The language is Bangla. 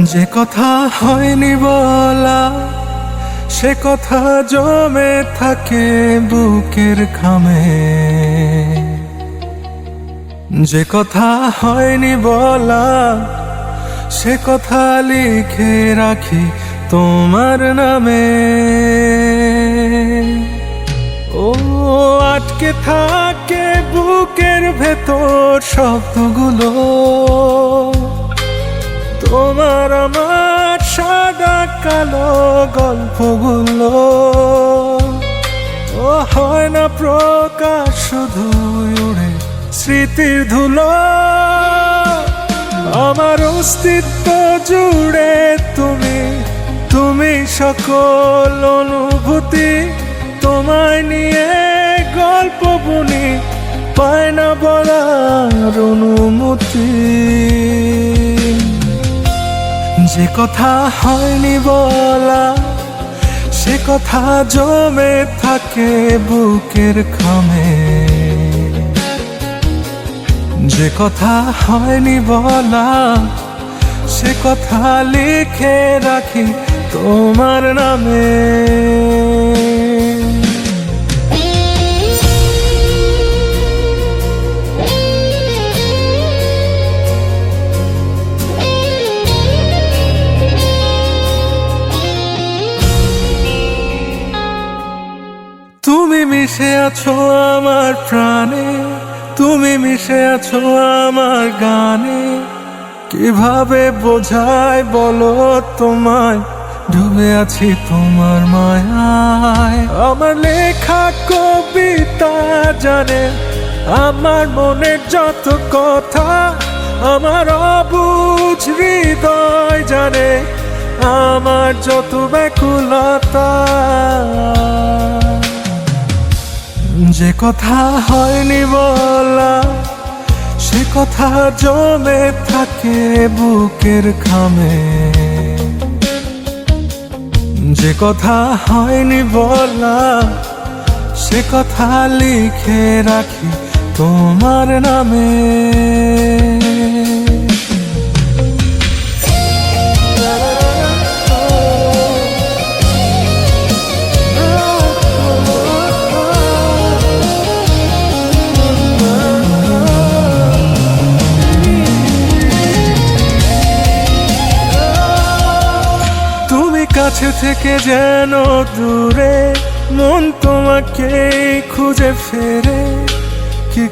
যে কথা হয়নি বলা সে কথা জমে থাকে বুকের খামে। যে কথা হয়নি বলা সে কথা লিখে রাখি তোমার নামে। ও আটকে থাকে বুকের ভেতর শব্দগুলো, তোমার আমার সাদা কালো গল্পগুলো। ও হয় না প্রকাশ, শুধু উড়ে স্মৃতির ধুলো। আমার অস্তিত্ব জুড়ে তুমি, তুমি সকল অনুভূতি। তোমায় নিয়ে গল্প বুনি, পায় না বলার অনুমতি। যে কথা হয়নি বলা সে কথা জমে থাকে বুকের খামে। যে কথা হয়নি বলা সে কথা লিখে রাখি তোমার নামে। তুমি মিশে আছো আমার প্রাণে, তুমি মিশে আছো আমার গানে। কিভাবে বোঝাই বলো তোমায়, ডুবে আছি তোমার মায়ায়। আমার লেখা কবিতা জানে আমার মনের যত কথা। আমার অবুঝ হৃদয় জানে আমার যত ব্যাকুলতা। যে কথা হয়নি বলা সে কথা জমে থাকে বুকের খামে। যে কথা হয়নি বলা সে কথা লিখে রাখি তোমার নামে। কাছে থেকে যেন দূরে, মন তোমাকে খুঁজে ফেরে। কি